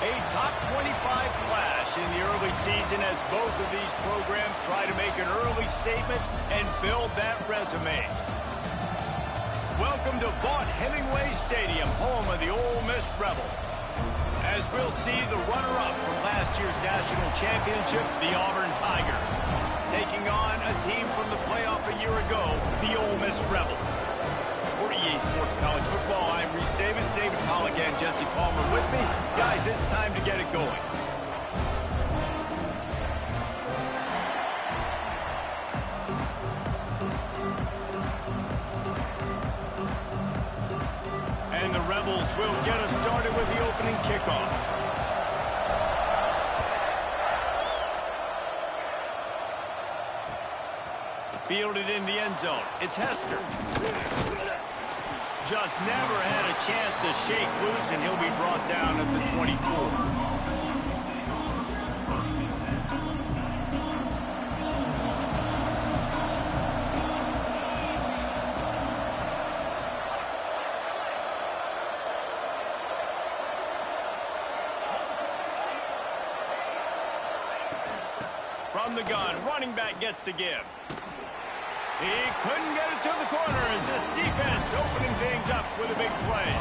A top 25 flash in the early season as both of these programs try to make an early statement and build that resume. Welcome to Vaught-Hemingway Stadium, home of the Ole Miss Rebels. As we'll see the runner-up from last year's national championship, the Auburn Tigers, taking on a team from the playoff a year ago, the Ole Miss Rebels. For EA Sports College Football, I'm Reese Davis, David Pollack, and Jesse Palmer with me. Guys, it's time to get it going. And the Rebels will get us started with the opening kickoff. Fielded in the end zone. It's Hester. Just never had a chance to shake loose, and he'll be brought down at the 24. From the gun, running back gets to give. He couldn't get it to the corner as this defense opening things up with a big play.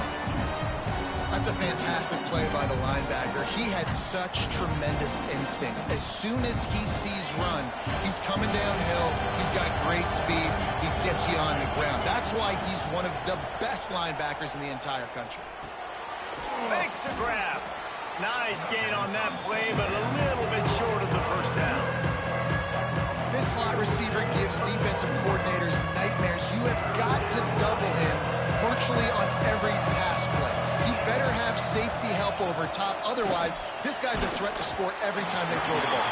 That's a fantastic play by the linebacker. He has such tremendous instincts. As soon as he sees run, he's coming downhill. He's got great speed. He gets you on the ground. That's why he's one of the best linebackers in the entire country. Makes the grab. Nice gain on that play, but a little bit short of the first down. This slot receiver gives defensive coordinators nightmares. You have got to double him virtually on every pass play. He better have safety help over top. Otherwise, this guy's a threat to score every time they throw the ball.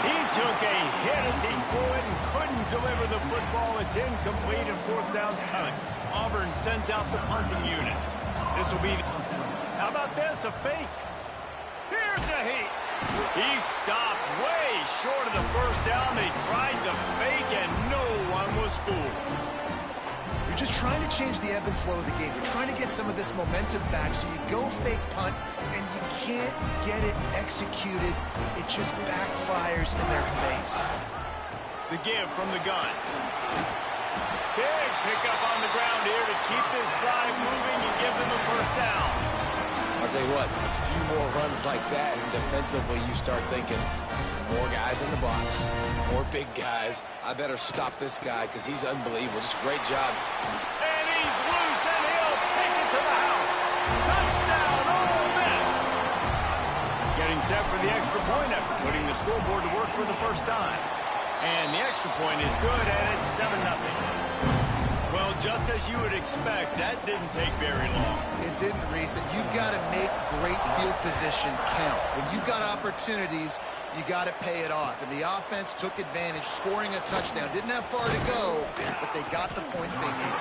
He took a hit as he threw it and couldn't deliver the football. It's incomplete and fourth down's coming. Auburn sends out the punting unit. This will be... How about this? A fake. Here's a heat. He stopped way short of the first down. They tried to fake, and no one was fooled. You're just trying to change the ebb and flow of the game. You're trying to get some of this momentum back, so you go fake punt, and you can't get it executed. It just backfires in their face. The give from the gun. Big pickup on the ground here to keep this drive moving and give them a first down. I'll tell you what, a few more runs like that, and defensively you start thinking, more guys in the box, more big guys. I better stop this guy because he's unbelievable. Just a great job. And he's loose, and he'll take it to the house. Touchdown, Ole Miss. Getting set for the extra point after putting the scoreboard to work for the first time. And the extra point is good, and it's 7-0. Well, just as you would expect, that didn't take very long. It didn't, Reese. And you've got to make great field position count. When you've got opportunities, you got to pay it off. And the offense took advantage, scoring a touchdown. Didn't have far to go, but they got the points they needed.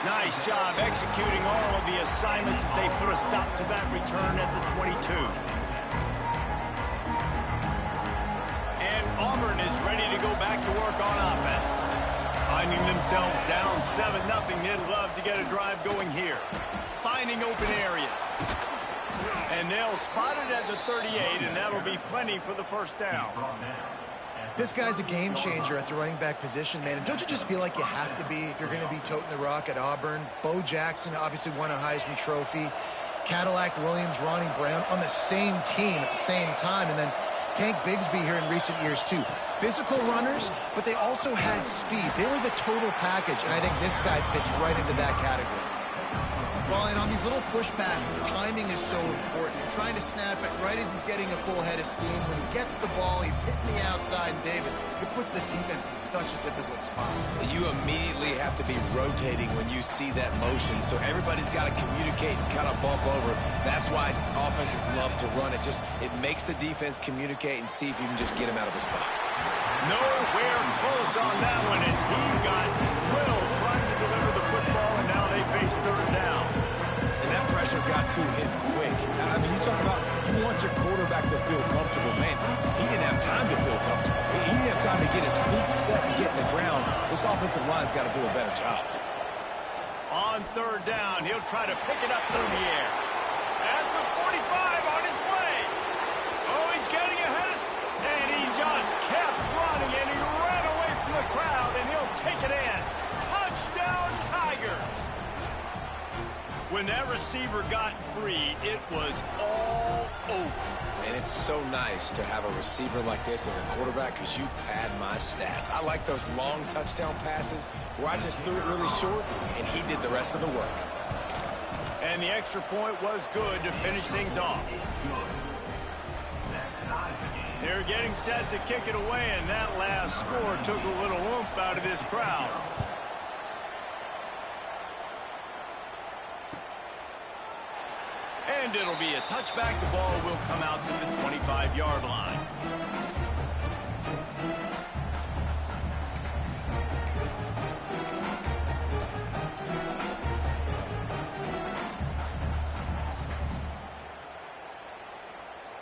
Nice job executing all of the assignments as they put a stop to that return at the 22. And Auburn is ready to go back to work on offense. Finding themselves down 7-0, they'd love to get a drive going here. Finding open areas. And they'll spot it at the 38, and that'll be plenty for the first down. This guy's a game changer at the running back position, man. And don't you just feel like you have to be if you're going to be toting the rock at Auburn? Bo Jackson obviously won a Heisman Trophy. Cadillac Williams, Ronnie Brown on the same team at the same time. And then Tank Bigsby here in recent years, too. Physical runners, but they also had speed. They were the total package, and I think this guy fits right into that category. Well, and on these little push passes, timing is so important. You're trying to snap it right as he's getting a full head of steam. When he gets the ball, he's hitting the outside, and David, it puts the defense in such a difficult spot. You immediately have to be rotating when you see that motion, so everybody's got to communicate and kind of bump over. That's why offenses love to run it. It makes the defense communicate and see if you can just get him out of a spot. Nowhere close on that one as he got drilled trying to deliver the football, and now they face third down. And that pressure got to him quick. I mean, you talk about you want your quarterback to feel comfortable. Man, he didn't have time to feel comfortable. He didn't have time to get his feet set and get in the ground. This offensive line's got to do a better job. On third down, he'll try to pick it up through the air. At the 45 on his way. receiver got free, it was all over. And it's so nice to have a receiver like this as a quarterback because you pad my stats. I like those long touchdown passes where I just threw it really short and he did the rest of the work. And the extra point was good to finish things off. They're getting set to kick it away, and that last score took a little oomph out of this crowd. And it'll be a touchback. The ball will come out to the 25-yard line.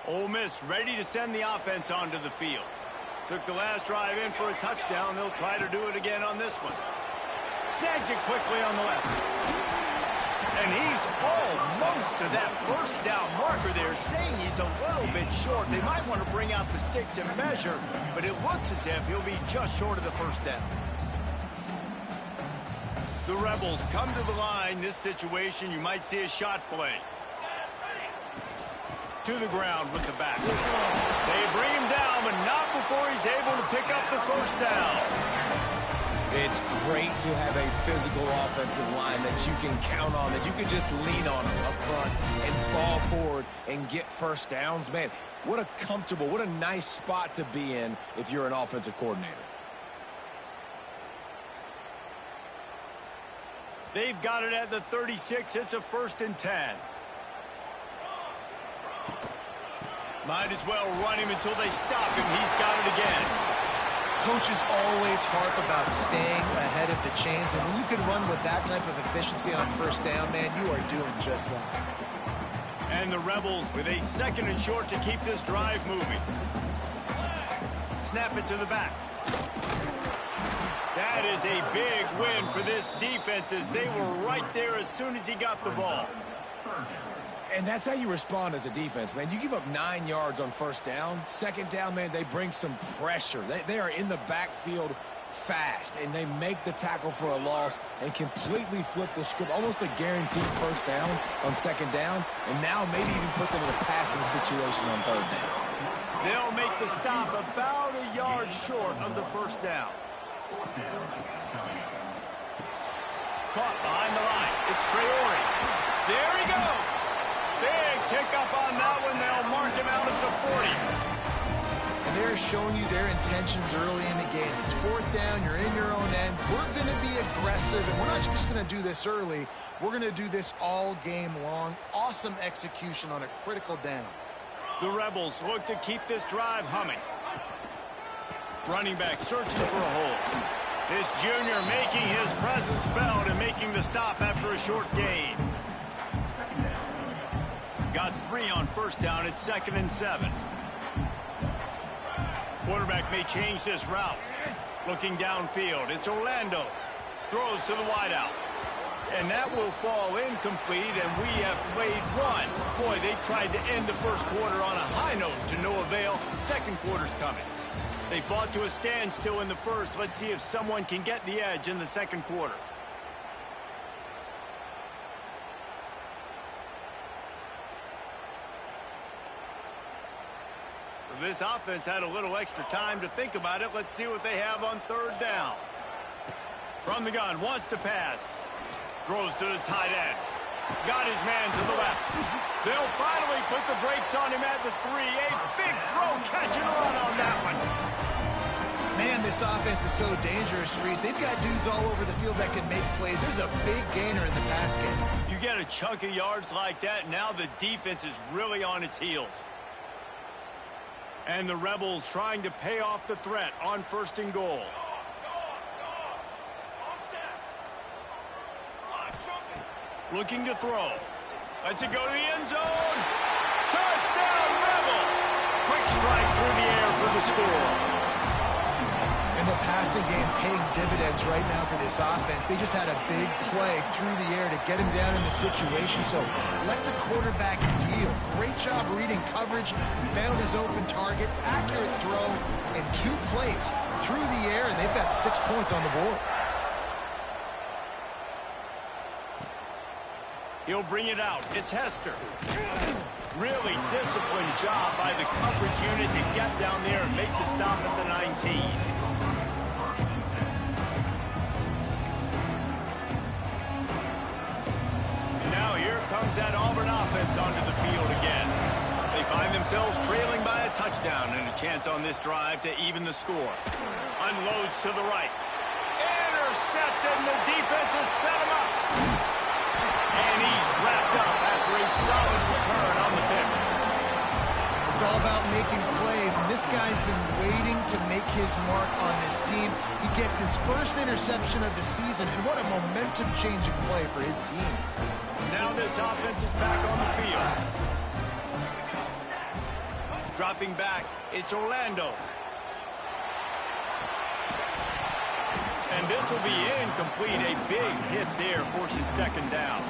Ole Miss ready to send the offense onto the field. Took the last drive in for a touchdown. They'll try to do it again on this one. Snags it quickly on the left. And he's almost to that first down marker there, saying he's a little bit short. They might want to bring out the sticks and measure, but it looks as if he'll be just short of the first down. The Rebels come to the line. This situation, you might see a shot play. To the ground with the back. They bring him down, but not before he's able to pick up the first down. It's great to have a physical offensive line that you can count on, that you can just lean on them up front and fall forward and get first downs. Man, what a comfortable, what a nice spot to be in if you're an offensive coordinator. They've got it at the 36. It's a 1st and 10. Might as well run him until they stop him. He's got it again. Coaches always harp about staying ahead of the chains, and when you can run with that type of efficiency on first down, man, you are doing just that. And the Rebels with a 2nd and short to keep this drive moving. Snap it to the back. That is a big win for this defense as they were right there as soon as he got the ball. And that's how you respond as a defense, man. You give up 9 yards on first down. 2nd down, man, they bring some pressure. They are in the backfield fast, and they make the tackle for a loss and completely flip the script. Almost a guaranteed first down on 2nd down, and now maybe even put them in a passing situation on 3rd down. They'll make the stop about a yard short of the first down. Caught behind the line. It's Traore. There he goes. Big pickup on that one. They'll mark him out at the 40. And they're showing you their intentions early in the game. It's 4th down. You're in your own end. We're going to be aggressive, and we're not just going to do this early. We're going to do this all game long. Awesome execution on a critical down. The Rebels look to keep this drive humming. Running back searching for a hole. This junior making his presence felt and making the stop after a short gain. Got 3 on first down. It's 2nd and 7. Quarterback may change this route. Looking downfield. It's Orlando. Throws to the wideout. And that will fall incomplete, and we have played one. Boy, they tried to end the first quarter on a high note to no avail. 2nd quarter's coming. They fought to a standstill in the first. Let's see if someone can get the edge in the 2nd quarter. This offense had a little extra time to think about it. Let's see what they have on 3rd down. From the gun, wants to pass. Throws to the tight end. Got his man to the left. They'll finally put the brakes on him at the 3. A big throw, catch and run on that one. Man, this offense is so dangerous, Reese. They've got dudes all over the field that can make plays. There's a big gainer in the pass game. You get a chunk of yards like that, now the defense is really on its heels. And the Rebels trying to pay off the threat on 1st and goal. Looking to throw. Lets it go to the end zone. Touchdown, Rebels! Quick strike through the air for the score. And the passing game paying dividends right now for this offense. They just had a big play through the air to get him down in the situation. So let the quarterback deal. Great job reading coverage. Found his open target. Accurate throw. And 2 plays through the air, and they've got 6 points on the board. He'll bring it out. It's Hester. Really disciplined job by the coverage unit to get down there and make the stop at the 19. And now here comes that Auburn offense onto the field again. They find themselves trailing by a touchdown and a chance on this drive to even the score. Unloads to the right. Intercepted, and the defense has set him up. And he's wrapped up after a solid return on the pick. It's all about making plays, and this guy's been waiting to make his mark on this team. He gets his first interception of the season, and what a momentum-changing play for his team. Now this offense is back on the field. Dropping back, it's Orlando. And this will be incomplete. A big hit there forces second down.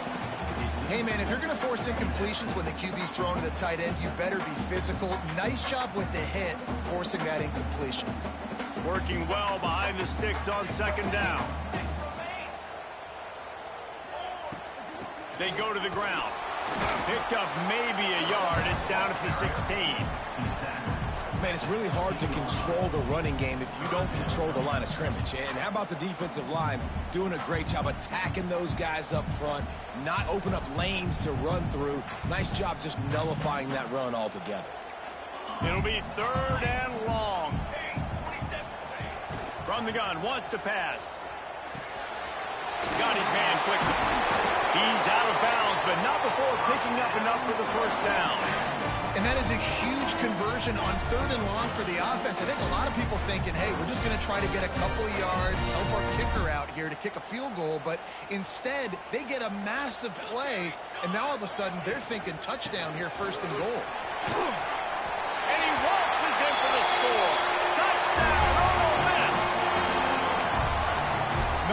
Hey, man, if you're going to force incompletions when the QB's thrown to the tight end, you better be physical. Nice job with the hit, forcing that incompletion. Working well behind the sticks on second down. They go to the ground. Picked up maybe a yard. It's down at the 16. Man, it's really hard to control the running game if you don't control the line of scrimmage. And how about the defensive line doing a great job attacking those guys up front, not open up lanes to run through. Nice job just nullifying that run altogether. It'll be third and long. From the gun, wants to pass. Got his man quickly. He's out of bounds, but not before picking up enough for the first down. And that is a huge conversion on third and long for the offense. I think a lot of people thinking, hey, we're just going to try to get a couple of yards, help our kicker out here to kick a field goal. But instead, they get a massive play, and now all of a sudden they're thinking touchdown here, first and goal. And he waltzes in for the score. Touchdown, Ole Miss.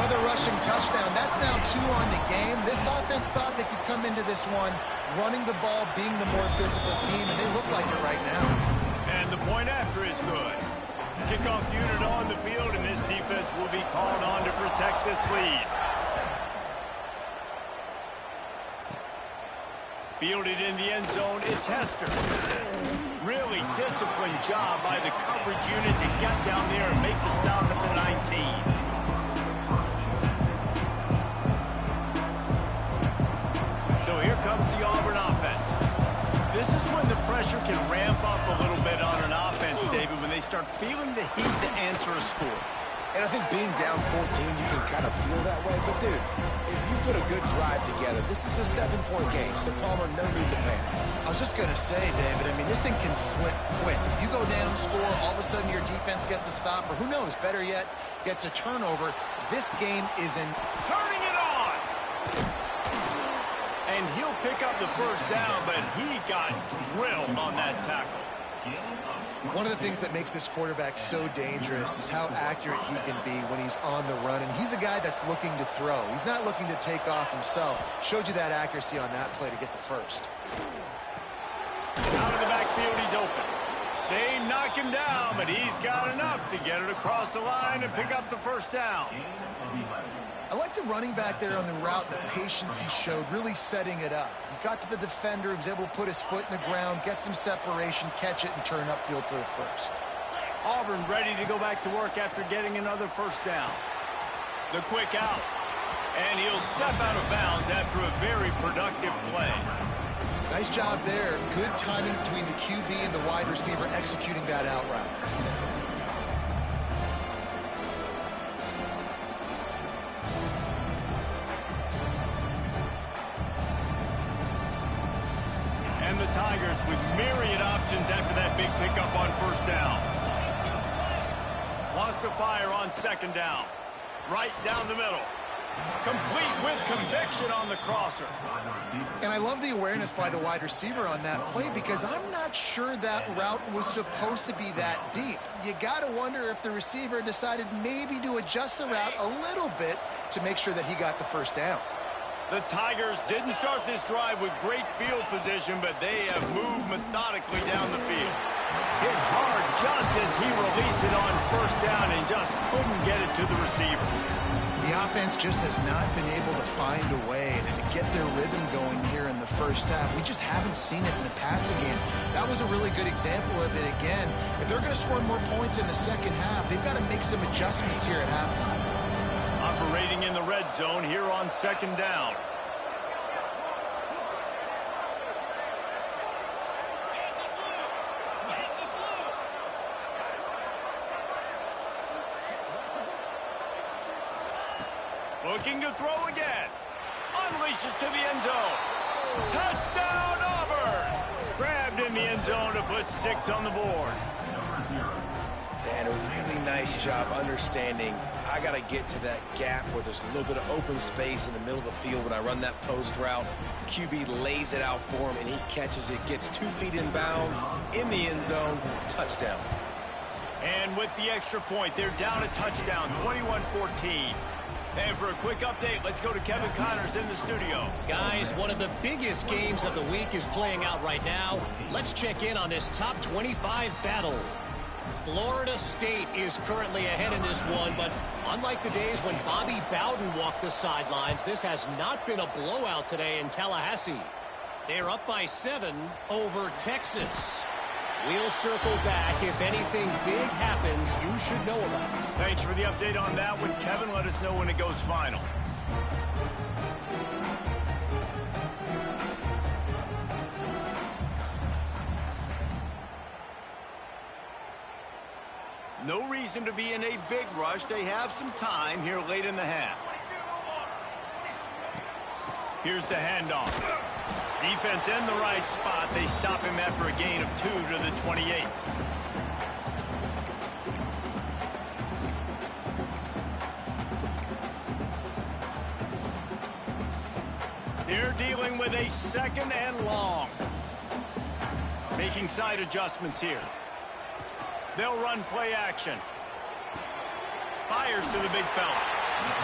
Another rushing touchdown. That's now 2 on the game. This offense thought they could come into this one running the ball, being the more physical team, and they look like it right now. And the point after is good. Kickoff unit on the field, and this defense will be called on to protect this lead. Fielded in the end zone, it's Hester. Really disciplined job by the coverage unit to get down there and make the stop at the 19. So here comes the Auburn offense. This is when the pressure can ramp up a little bit on an offense, David, when they start feeling the heat to answer a score. And I think being down 14, you can kind of feel that way. But, dude, if you put a good drive together, this is a 7-point game. So, Palmer, no need to panic. I was just going to say, David, I mean, this thing can flip quick. You go down, score, all of a sudden your defense gets a stop, or who knows, better yet, gets a turnover. This game is in... Turning it on! And he'll pick up the first down, but he got drilled on that tackle. One of the things that makes this quarterback so dangerous is how accurate he can be when he's on the run. And he's a guy that's looking to throw. He's not looking to take off himself. Showed you that accuracy on that play to get the first. Out of the backfield, he's open. They knock him down, but he's got enough to get it across the line and pick up the first down. I like the running back there on the route, the patience he showed, really setting it up. He got to the defender, he was able to put his foot in the ground, get some separation, catch it, and turn upfield for the first. Auburn ready to go back to work after getting another first down. The quick out. And he'll step out of bounds after a very productive play. Nice job there. Good timing between the QB and the wide receiver executing that out route. And the Tigers with myriad options after that big pickup on first down. Wants to fire on second down. Right down the middle. Complete with conviction on the crosser. And I love the awareness by the wide receiver on that play because I'm not sure that route was supposed to be that deep. You got to wonder if the receiver decided maybe to adjust the route a little bit to make sure that he got the first down. The Tigers didn't start this drive with great field position, but they have moved methodically down the field. Hit hard just as he released it on first down and just couldn't get it to the receiver. The offense just has not been able to find a way and to get their rhythm going here in the first half. We just haven't seen it in the passing game. That was a really good example of it again. If they're going to score more points in the second half, they've got to make some adjustments here at halftime. Operating in the red zone here on second down. Looking to throw again. Unleashes to the end zone. Touchdown, Auburn! Grabbed in the end zone to put 6 on the board. And a really nice job understanding I got to get to that gap where there's a little bit of open space in the middle of the field when I run that post route. QB lays it out for him, and he catches it, gets 2 feet in bounds, in the end zone, touchdown. And with the extra point, they're down a touchdown, 21-14. And for a quick update, let's go to Kevin Connors in the studio. Guys, one of the biggest games of the week is playing out right now. Let's check in on this top 25 battle. Florida State is currently ahead in this one, but unlike the days when Bobby Bowden walked the sidelines, this has not been a blowout today in Tallahassee. They're up by 7 over Texas. We'll circle back. If anything big happens, you should know about it. Thanks for the update on that one, Kevin. Let us know when it goes final. No reason to be in a big rush. They have some time here late in the half. Here's the handoff. Defense in the right spot. They stop him after a gain of 2 to the 28. They're dealing with a 2nd and long. Making side adjustments here. They'll run play action. Fires to the big fella.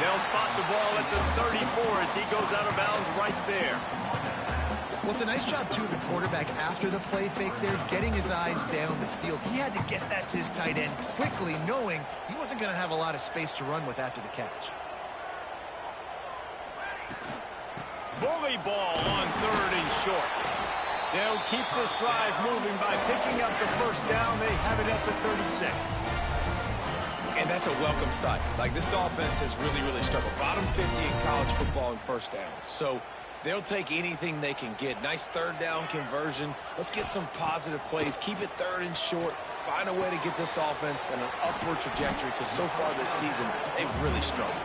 They'll spot the ball at the 34 as he goes out of bounds right there. Well, it's a nice job, too, of the quarterback after the play fake there, getting his eyes down the field. He had to get that to his tight end quickly, knowing he wasn't going to have a lot of space to run with after the catch. Bully ball on 3rd and short. They'll keep this drive moving by picking up the first down. They have it at the 36. And that's a welcome sight. Like, this offense has really struggled. Bottom 50 in college football in first downs. So they'll take anything they can get. Nice 3rd down conversion. Let's get some positive plays. Keep it 3rd and short. Find a way to get this offense in an upward trajectory, because so far this season, they've really struggled.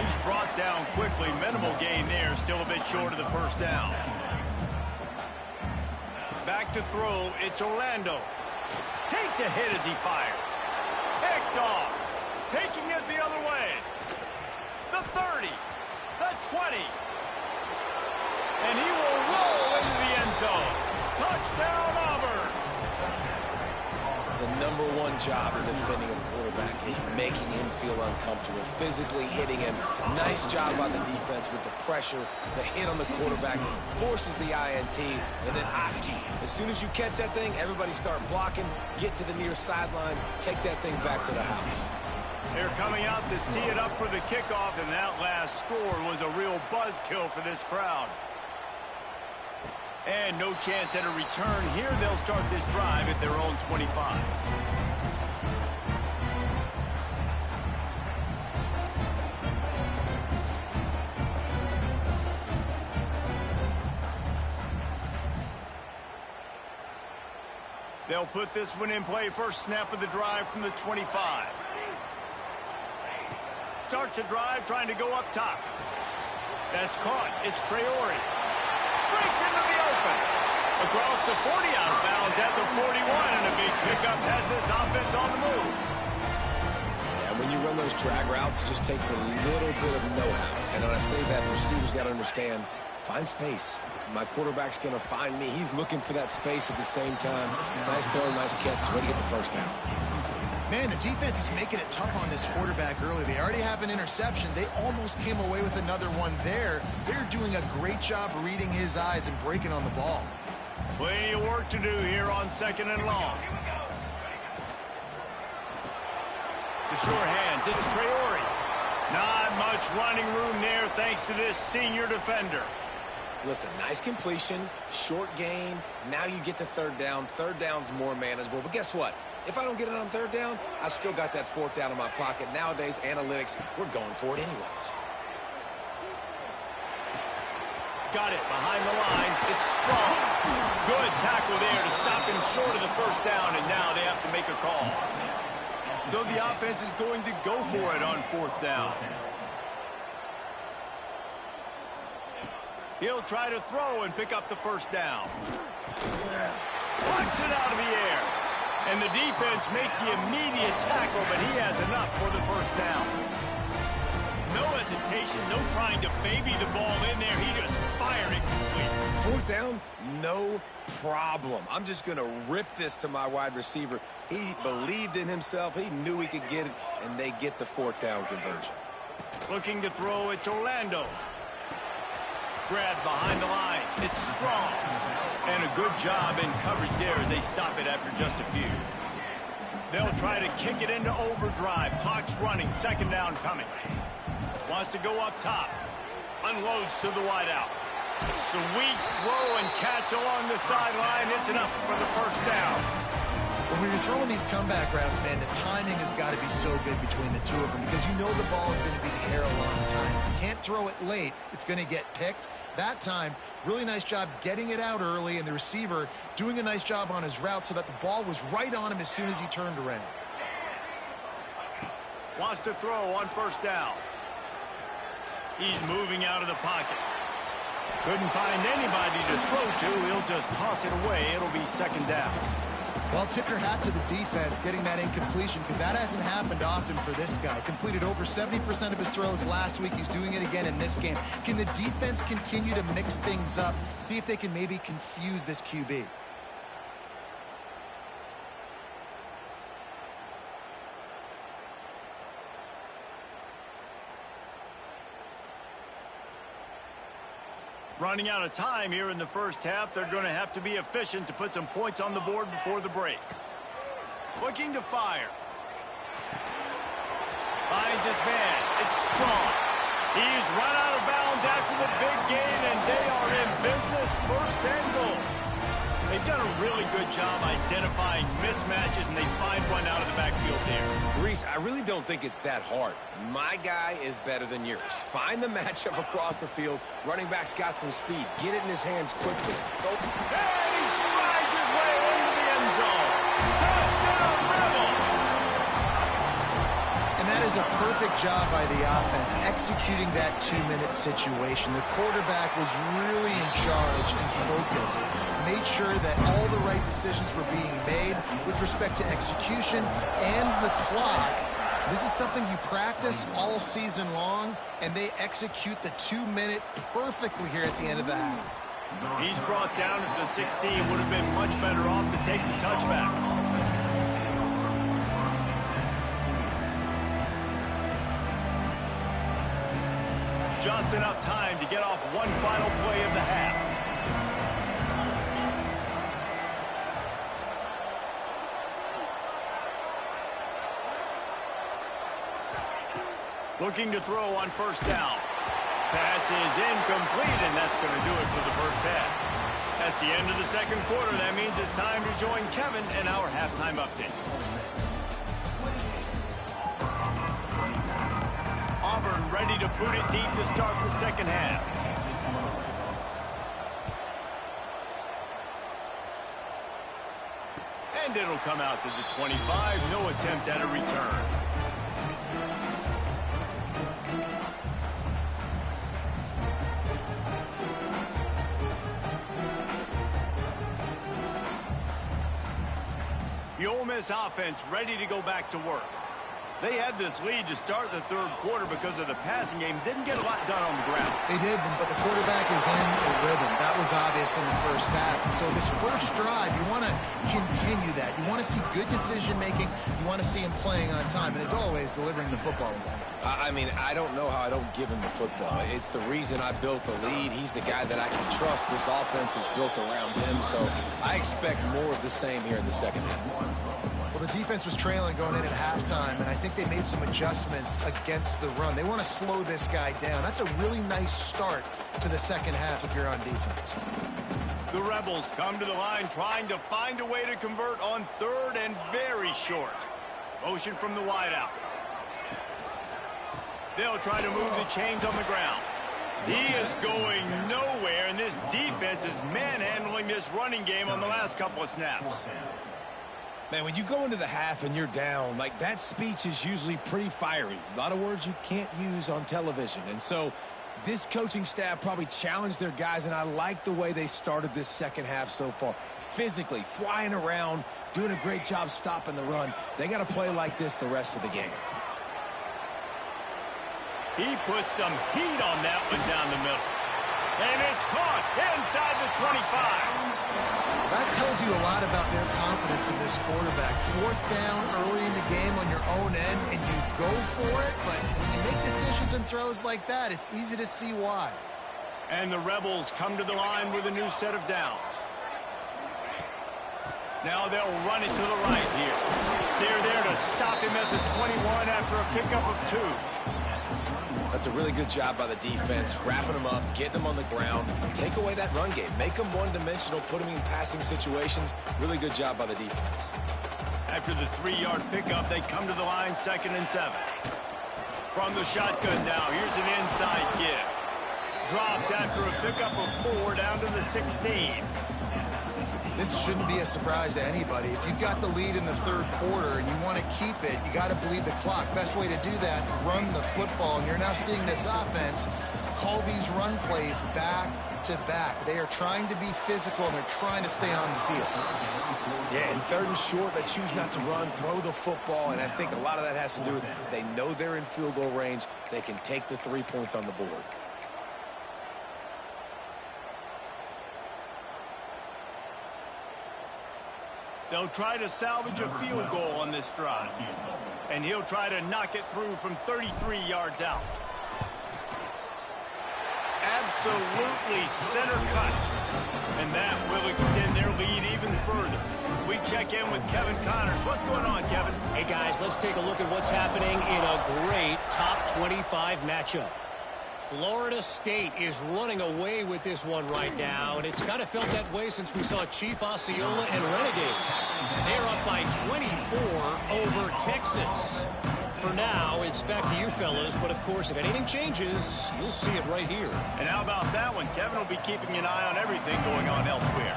He's brought down quickly. Minimal gain there. Still a bit short of the first down. Back to throw. It's Orlando. Takes a hit as he fires. Picked off. Taking it the other way. The 30. The 20. And he will roll into the end zone. Touchdown, Auburn. The #1 job in defending a quarterback is making him feel uncomfortable, physically hitting him. Nice job by the defense with the pressure. The hit on the quarterback forces the INT. And then Oski, as soon as you catch that thing, everybody start blocking, get to the near sideline, take that thing back to the house. They're coming out to tee it up for the kickoff, and that last score was a real buzzkill for this crowd. And no chance at a return here. They'll start this drive at their own 25. They'll put this one in play. First snap of the drive from the 25. Starts a drive trying to go up top. That's caught. It's Traore. Breaks into the open. Across the 40, out of bounds at the 41, and a big pickup has this offense on the move. And when you run those drag routes, it just takes a little bit of know-how. And when I say that, the receivers got to understand, find space. My quarterback's going to find me. He's looking for that space at the same time. Nice throw, nice catch. Way to get the first down. Man, the defense is making it tough on this quarterback early. They already have an interception. They almost came away with another one there. They're doing a great job reading his eyes and breaking on the ball. Plenty of work to do here on 2nd and long. The sure hands, it's Traore. Not much running room there thanks to this senior defender. Listen, nice completion, short gain. Now you get to third down. Third down's more manageable. But guess what? If I don't get it on third down, I still got that fourth down in my pocket. Nowadays, analytics, we're going for it anyways. Got it behind the line. It's strong. Good tackle there to stop him short of the first down, and now they have to make a call. So the offense is going to go for it on fourth down. He'll try to throw and pick up the first down. Punts it out of the air. And the defense makes the immediate tackle, but he has enough for the first down. No hesitation, no trying to baby the ball in there. He just fired it complete. Fourth down, no problem. I'm just going to rip this to my wide receiver. He believed in himself. He knew he could get it, and they get the fourth down conversion. Looking to throw, it's Orlando. Grab behind the line. It's strong. And a good job in coverage there as they stop it after just a few. They'll try to kick it into overdrive. Clock's running. Second down coming. Wants to go up top. Unloads to the wideout. Sweet throw and catch along the sideline. It's enough for the first down. When you're throwing these comeback routes, man, the timing has got to be so good between the two of them because you know the ball is going to be in the air a long time. You can't throw it late. It's going to get picked. That time, really nice job getting it out early, and the receiver doing a nice job on his route so that the ball was right on him as soon as he turned around. Wants to throw on first down. He's moving out of the pocket. Couldn't find anybody to throw to. He'll just toss it away. It'll be second down. Well, tip your hat to the defense getting that incompletion because that hasn't happened often for this guy. Completed over 70% of his throws last week. He's doing it again in this game. Can the defense continue to mix things up? See if they can maybe confuse this QB. Running out of time here in the first half. They're going to have to be efficient to put some points on the board before the break. Looking to fire. Finds his man. It's strong. He's run out of bounds after the big gain, and they are in business. First and goal. They've done a really good job identifying mismatches, and they find one out of the backfield there. Reese, I really don't think it's that hard. My guy is better than yours. Find the matchup across the field. Running back's got some speed. Get it in his hands quickly. And he strides his way into the end zone. Touchdown, Rebels! And that is a perfect job by the offense, executing that 2-minute situation. The quarterback was really in charge and focused. Made sure that all the right decisions were being made with respect to execution and the clock. This is something you practice all season long, and they execute the 2-minute perfectly here at the end of the half. He's brought down at the 16. Would have been much better off to take the touchback. Just enough time to get off one final play of the half. Looking to throw on first down. Pass is incomplete, and that's going to do it for the first half. That's the end of the second quarter. That means it's time to join Kevin in our halftime update. Auburn ready to boot it deep to start the second half. And it'll come out to the 25. No attempt at a return. The Ole Miss offense ready to go back to work. They had this lead to start the third quarter because of the passing game. Didn't get a lot done on the ground. They did, but the quarterback is in a rhythm. That was obvious in the first half. And so this first drive, you want to continue that. You want to see good decision-making. You want to see him playing on time. And as always, delivering the football with that. I mean, I don't know how I don't give him the football. It's the reason I built the lead. He's the guy that I can trust. This offense is built around him, so I expect more of the same here in the second half. Well, The defense was trailing going in at halftime, and I think they made some adjustments against the run. They want to slow this guy down. That's a really nice start to the second half if you're on defense. The Rebels come to the line trying to find a way to convert on third and very short. Motion from the wideout. They'll try to move the chains on the ground. He is going nowhere, and this defense is manhandling this running game on the last couple of snaps. Man, when you go into the half and you're down, like, that speech is usually pretty fiery. A lot of words you can't use on television. And so this coaching staff probably challenged their guys, and I like the way they started this second half so far. Physically, flying around, doing a great job stopping the run. They got to play like this the rest of the game. He put some heat on that one down the middle. And it's caught inside the 25. That tells you a lot about their confidence in this quarterback. Fourth down early in the game on your own end, and you go for it, but when you make decisions and throws like that, it's easy to see why. And the Rebels come to the line with a new set of downs. Now they'll run it to the right here. They're there to stop him at the 21 after a pickup of 2. That's a really good job by the defense, wrapping them up, getting them on the ground, take away that run game, make them one-dimensional, put them in passing situations. Really good job by the defense. After the 3-yard pickup, they come to the line 2nd and 7. From the shotgun now, here's an inside give. Dropped after a pickup of 4 down to the 16. This shouldn't be a surprise to anybody. If you've got the lead in the third quarter and you want to keep it, you got to bleed the clock. Best way to do that, run the football. And you're now seeing this offense call these run plays back to back. They are trying to be physical, and they're trying to stay on the field. Yeah, in 3rd and short, they choose not to run, throw the football, and I think a lot of that has to do with they know they're in field goal range. They can take the 3 points on the board. They'll try to salvage a field goal on this drive. And he'll try to knock it through from 33 yards out. Absolutely center cut. And that will extend their lead even further. We check in with Kevin Connors. What's going on, Kevin? Hey, guys, let's take a look at what's happening in a great top 25 matchup. Florida State is running away with this one right now, and it's kind of felt that way since we saw Chief Osceola and Renegade. They're up by 24 over Texas. For now, it's back to you fellas, but of course, if anything changes, you'll see it right here. And how about that one? Kevin will be keeping an eye on everything going on elsewhere.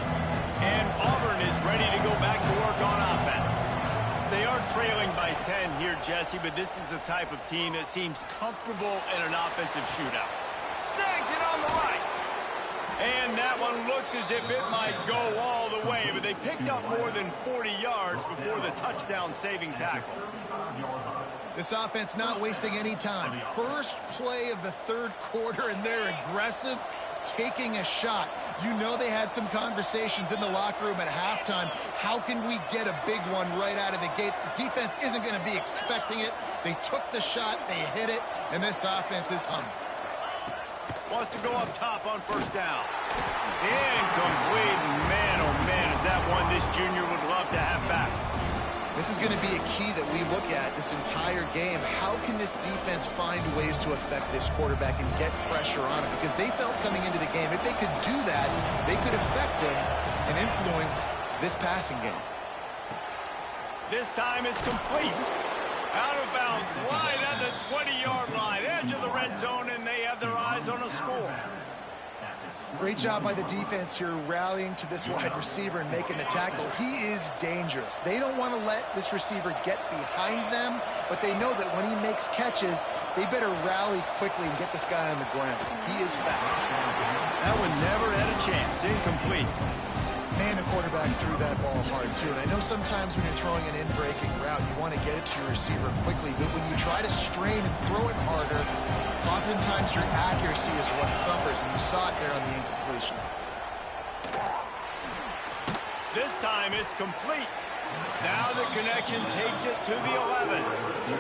And Auburn is ready to go back to work on offense. They are trailing by 10 here, Jesse, but this is the type of team that seems comfortable in an offensive shootout. Snags it on the right. And that one looked as if it might go all the way, but they picked up more than 40 yards before the touchdown-saving tackle. This offense not wasting any time. First play of the third quarter, and they're aggressive, taking a shot. You know they had some conversations in the locker room at halftime. How can we get a big one right out of the gate? The defense isn't going to be expecting it. They took the shot, they hit it, and this offense is humming. Wants to go up top on first down. Incomplete. Man, oh man, is that one this junior would love to have back. This is going to be a key that we look at this entire game. How can this defense find ways to affect this quarterback and get pressure on him? Because they felt coming into the game, if they could do that, they could affect him and influence this passing game. This time it's complete. Out of bounds, right at the 20-yard line, edge of the red zone, and they have their eyes on a score. Great job by the defense here rallying to this wide receiver and making the tackle. He is dangerous. They don't want to let this receiver get behind them, but they know that when he makes catches, they better rally quickly and get this guy on the ground. He is fast. That one never had a chance. Incomplete. Man, the quarterback threw that ball hard, too. And I know sometimes when you're throwing an in-breaking route, you want to get it to your receiver quickly. But when you try to strain and throw it harder, oftentimes your accuracy is what suffers. And you saw it there on the incompletion. This time it's complete. Now the connection takes it to the 11.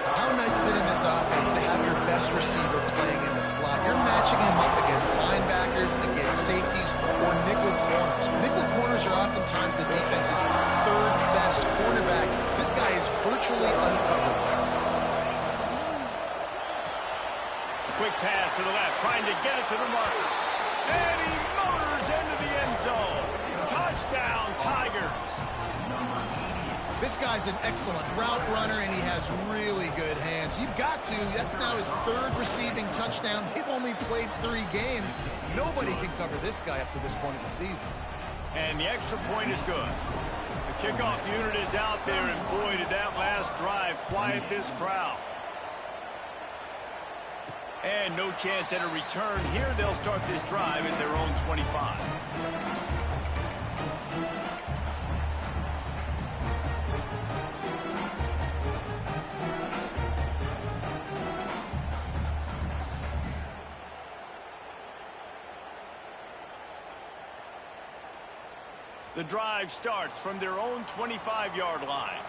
How nice is it in this offense to have your best receiver playing in the slot? You're matching him up against linebackers, against safeties, or nickel corners. Nickel corners are oftentimes the defense's third best cornerback, this guy is virtually uncoverable. Quick pass to the left, trying to get it to the marker. And he motors into the end zone. Touchdown, Tigers. This guy's an excellent route runner, and he has really good hands. You've got to. That's now his third receiving touchdown. They've only played 3 games. Nobody can cover this guy up to this point of the season. And the extra point is good. The kickoff unit is out there, and boy, did that last drive quiet this crowd. And no chance at a return here. They'll start this drive at their own 25. The drive starts from their own 25-yard line.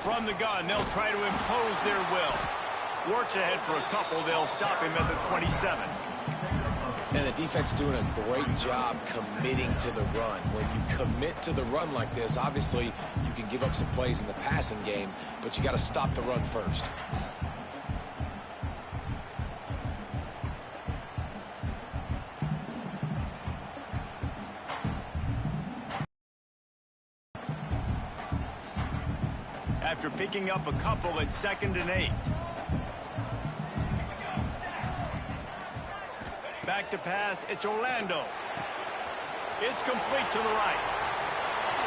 From the gun, they'll try to impose their will. Works ahead for a couple. They'll stop him at the 27. And the defense doing a great job committing to the run. When you commit to the run like this, obviously you can give up some plays in the passing game, but you got to stop the run first. After picking up a couple at 2nd and 8. Back to pass, it's Orlando. It's complete to the right.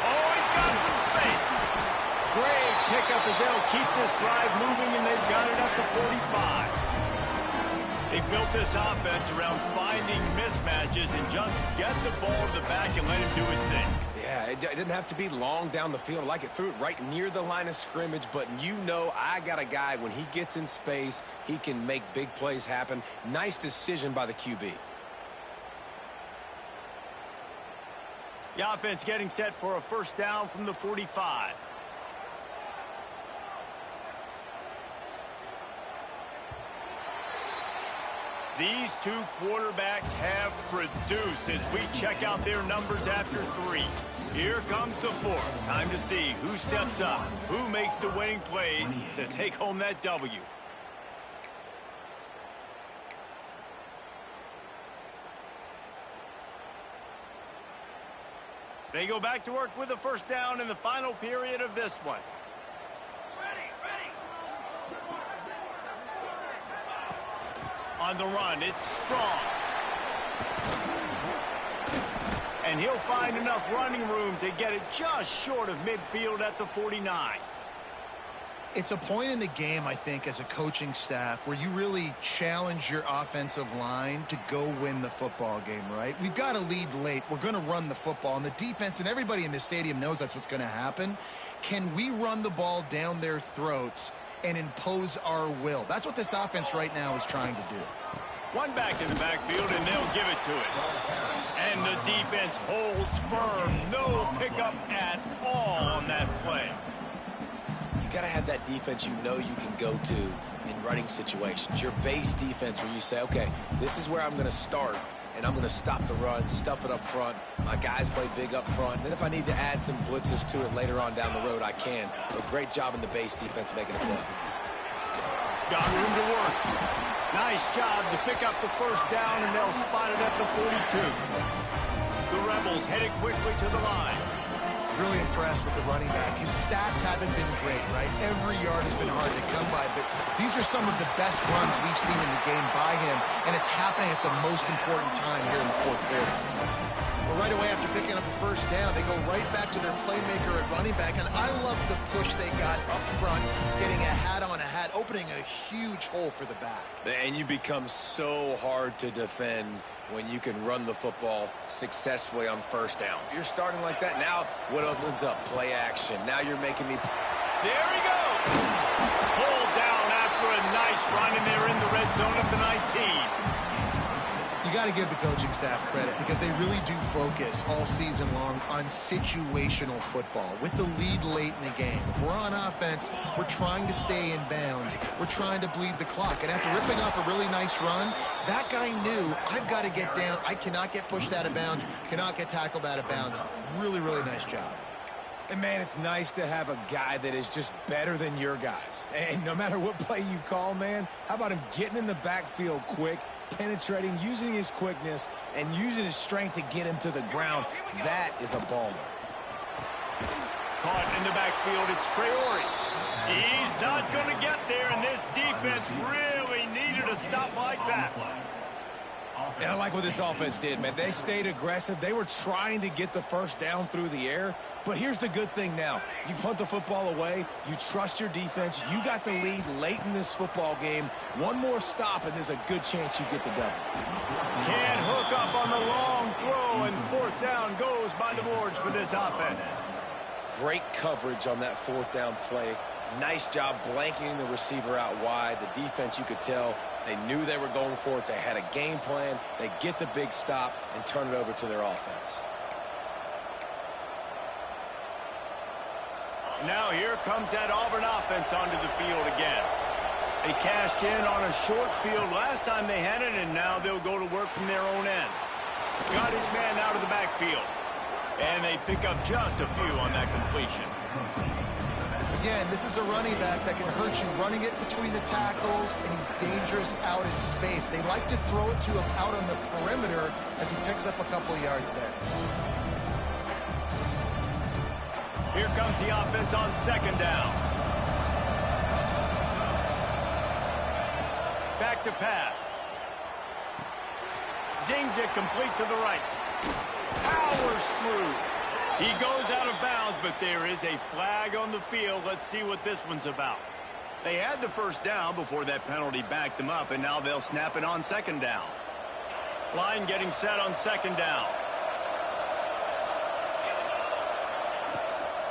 Oh, he's got some space. Great pickup as they'll keep this drive moving, and they've got it up to 45. They built this offense around finding mismatches and just get the ball to the back and let him do his thing. Yeah, it didn't have to be long down the field. I like it, threw it right near the line of scrimmage, but you know I got a guy, when he gets in space, he can make big plays happen. Nice decision by the QB. The offense getting set for a first down from the 45. These two quarterbacks have produced as we check out their numbers after 3. Here comes the 4th. Time to see who steps up, who makes the winning plays to take home that W. They go back to work with a first down in the final period of this one. On the run, it's Strong. And he'll find enough running room to get it just short of midfield at the 49. It's a point in the game, I think, as a coaching staff where you really challenge your offensive line to go win the football game, right? We've got to lead late. We're going to run the football. And the defense and everybody in this stadium knows that's what's going to happen. Can we run the ball down their throats and impose our will? That's what this offense right now is trying to do. One back in the backfield, and they'll give it to it. And the defense holds firm. No pickup at all on that play. You got to have that defense you know you can go to in running situations. Your base defense where you say, okay, this is where I'm going to start, and I'm going to stop the run, stuff it up front. My guys play big up front. And then if I need to add some blitzes to it later on down the road, I can. A great job in the base defense making a play. Got room to work. Nice job to pick up the first down, and they'll spot it at the 42. The Rebels headed quickly to the line. Really impressed with the running back. His stats haven't been great, right? Every yard has been hard to come by, but these are some of the best runs we've seen in the game by him, and it's happening at the most important time here in the 4th quarter. Well, right away after picking up the first down, they go right back to their playmaker at running back, and I love the push they got up front, getting a hat on a hat, opening a huge hole for the back. And you become so hard to defend when you can run the football successfully on first down. You're starting like that. Now what opens up? Play action. Now you're making me... There he goes. Pulled down after a nice run, and they're in the red zone at the 19. You got to give the coaching staff credit because they really do focus all season long on situational football with the lead late in the game. If we're on offense, we're trying to stay in bounds. We're trying to bleed the clock. And after ripping off a really nice run, that guy knew, I've got to get down. I cannot get pushed out of bounds, cannot get tackled out of bounds. Really, really nice job. And, man, it's nice to have a guy that is just better than your guys. And no matter what play you call, man, how about him getting in the backfield quick, penetrating, using his quickness, and using his strength to get him to the ground? That is a baller. Caught in the backfield, it's Traore. He's not going to get there, and this defense really needed a stop like that. And I like what this offense did, man. They stayed aggressive. They were trying to get the first down through the air. But here's the good thing now. You punt the football away. You trust your defense. You got the lead late in this football game. One more stop, and there's a good chance you get the double. Can't hook up on the long throw, and fourth down goes by the boards for this offense. Great coverage on that fourth down play. Nice job blanketing the receiver out wide. The defense, you could tell, they knew they were going for it. They had a game plan. They get the big stop and turn it over to their offense. Now here comes that Auburn offense onto the field again. They cashed in on a short field last time they had it, and now they'll go to work from their own end. Got his man out of the backfield. And they pick up just a few on that completion. Again, this is a running back that can hurt you running it between the tackles, and he's dangerous out in space. They like to throw it to him out on the perimeter as he picks up a couple yards there. Here comes the offense on second down. Back to pass. Zings it complete to the right. Powers through. He goes out of bounds, but there is a flag on the field. Let's see what this one's about. They had the first down before that penalty backed them up, and now they'll snap it on second down. Line getting set on second down.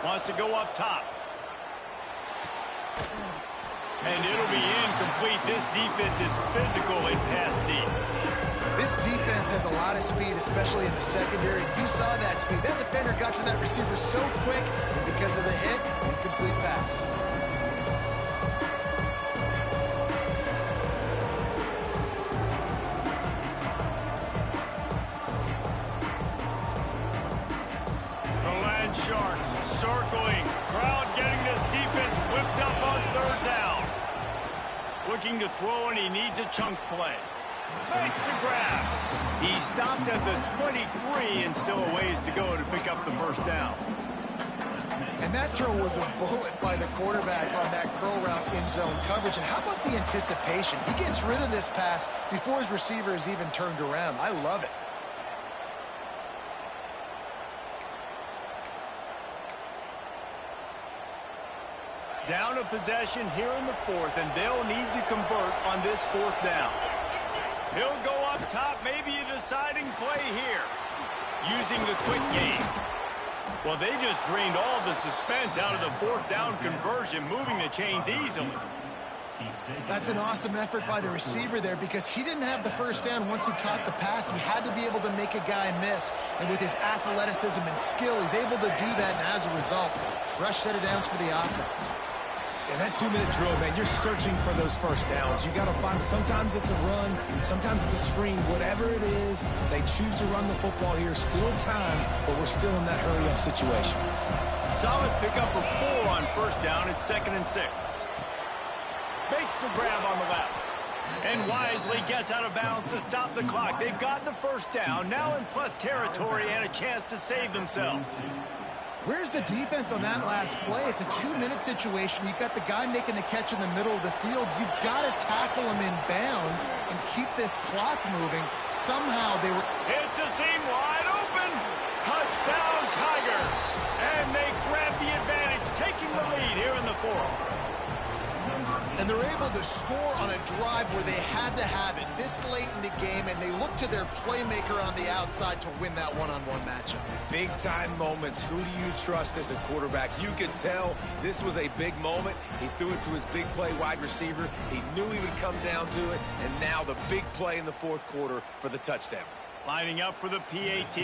Wants to go up top. And it'll be incomplete. This defense is physical and pass deep. This defense has a lot of speed, especially in the secondary. You saw that speed. That defender got to that receiver so quick, and because of the hit, incomplete pass. The Land Sharks circling. Crowd getting this defense whipped up on third down. Looking to throw, and he needs a chunk play. Makes the grab. He stopped at the 23 and still a ways to go to pick up the first down. And that throw was a bullet by the quarterback on that curl route in zone coverage. And how about the anticipation? He gets rid of this pass before his receiver is even turned around. I love it. Down a possession here in the fourth, and they'll need to convert on this fourth down. He'll go up top, maybe a deciding play here. Using the quick game. Well, they just drained all the suspense out of the fourth down conversion, moving the chains easily. That's an awesome effort by the receiver there because he didn't have the first down once he caught the pass. He had to be able to make a guy miss. And with his athleticism and skill, he's able to do that. And as a result, fresh set of downs for the offense. And that 2-minute drill, man, you're searching for those first downs. You got to find them. Sometimes it's a run. Sometimes it's a screen. Whatever it is, they choose to run the football here. Still time, but we're still in that hurry-up situation. Solid pickup of 4 on first down. It's 2nd and 6. Makes the grab on the left. And wisely gets out of bounds to stop the clock. They've got the first down. Now in plus territory and a chance to save themselves. Where's the defense on that last play? It's a 2-minute situation. You've got the guy making the catch in the middle of the field. You've got to tackle him in bounds and keep this clock moving. Somehow they were... It's a seam wide open. Touchdown, Tigers. And they grab the advantage, taking the lead here in the fourth. And they're able to score on a drive where they had to have it this late in the game, and they look to their playmaker on the outside to win that one-on-one matchup. Big-time moments. Who do you trust as a quarterback? You could tell this was a big moment. He threw it to his big play wide receiver. He knew he would come down to it, and now the big play in the fourth quarter for the touchdown. Lining up for the PAT.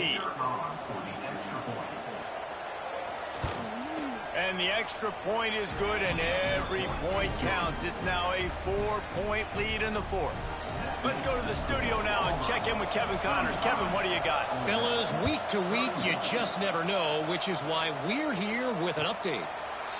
And the extra point is good, and every point counts. It's now a 4-point lead in the fourth. Let's go to the studio now and check in with Kevin Connors. Kevin, what do you got? Fellas, week to week, you just never know, which is why we're here with an update.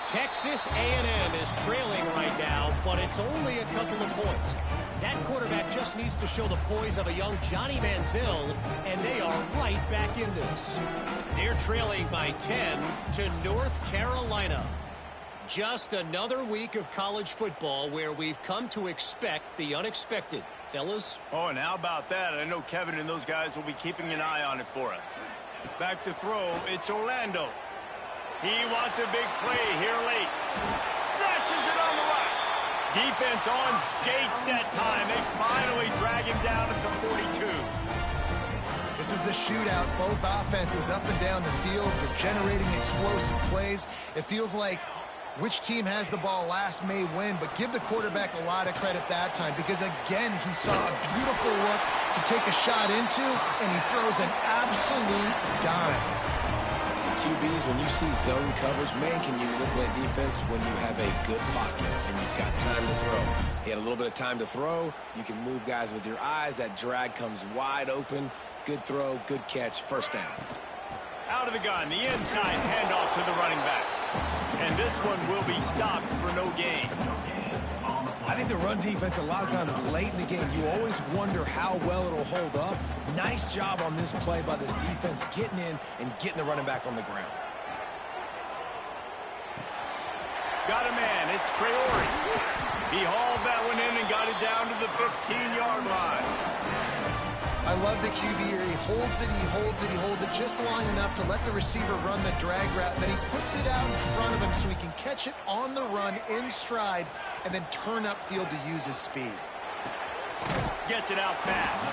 Texas A&M is trailing right now, but it's only a couple of points. That quarterback just needs to show the poise of a young Johnny Manziel, and they are right back in this. They're trailing by 10 to North Carolina. Just another week of college football where we've come to expect the unexpected. Fellas? Oh, and how about that? I know Kevin and those guys will be keeping an eye on it for us. Back to throw, it's Orlando. He wants a big play here late. Snatches it on the right. Defense on skates that time. They finally drag him down at the 42. This is a shootout. Both offenses up and down the field. They're generating explosive plays. It feels like which team has the ball last may win, but give the quarterback a lot of credit that time because, again, he saw a beautiful look to take a shot into, and he throws an absolute dime. QBs, when you see zone coverage, man, can you manipulate defense when you have a good pocket and you've got time to throw. He had a little bit of time to throw. You can move guys with your eyes. That drag comes wide open. Good throw, good catch, first down. Out of the gun, the inside handoff to the running back. And this one will be stopped for no gain. I think the run defense, a lot of times late in the game, you always wonder how well it'll hold up. Nice job on this play by this defense getting in and getting the running back on the ground. Got a man, it's Traore. He hauled that one in and got it down to the 15-yard line. I love the QB here. He holds it, he holds it, he holds it just long enough to let the receiver run the drag route. Then he puts it out in front of him so he can catch it on the run in stride and then turn upfield to use his speed. Gets it out fast.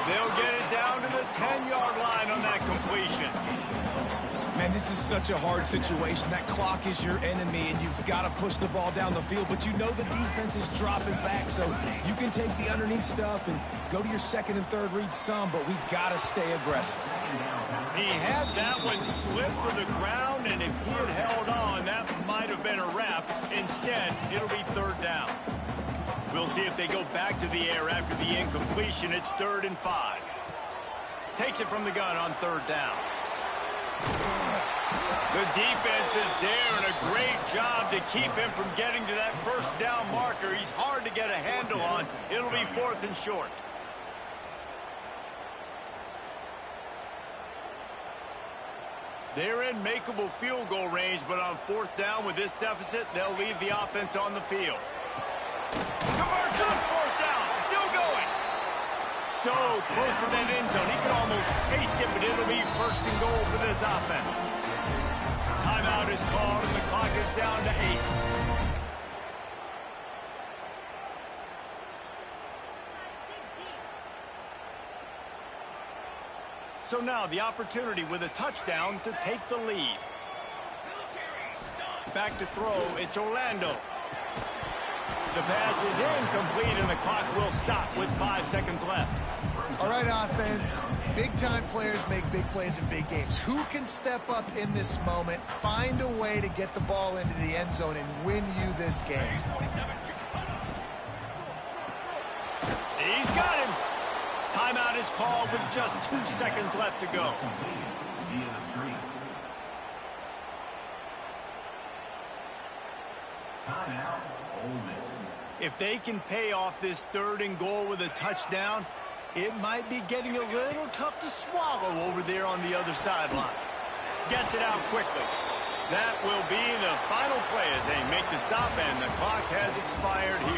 They'll get it down to the 10-yard line on that completion. Man, this is such a hard situation. That clock is your enemy, and you've got to push the ball down the field, but you know the defense is dropping back, so you can take the underneath stuff and go to your second and third read some, but we've got to stay aggressive. He had that one slip to the ground, and if he had held on, that might have been a wrap. Instead, it'll be third down. We'll see if they go back to the air after the incompletion. It's 3rd and 5. Takes it from the gun on 3rd down. The defense is there, and a great job to keep him from getting to that first down marker. He's hard to get a handle on. It'll be 4th and short. They're in makeable field goal range, but on 4th down with this deficit, they'll leave the offense on the field. Converts on 4th down, still going. So close to that end zone, he can almost taste it, but it'll be 1st and goal for this offense. Timeout is called, and the clock is down to 8. So now the opportunity with a touchdown to take the lead. Back to throw, it's Orlando. The pass is incomplete, and the clock will stop with 5 seconds left. All right, offense. Big-time players make big plays in big games. Who can step up in this moment, find a way to get the ball into the end zone, and win you this game? He's got him. Timeout is called with just 2 seconds left to go. If they can pay off this 3rd and goal with a touchdown, it might be getting a little tough to swallow over there on the other sideline. Gets it out quickly. That will be the final play as they make the stop, and the clock has expired here.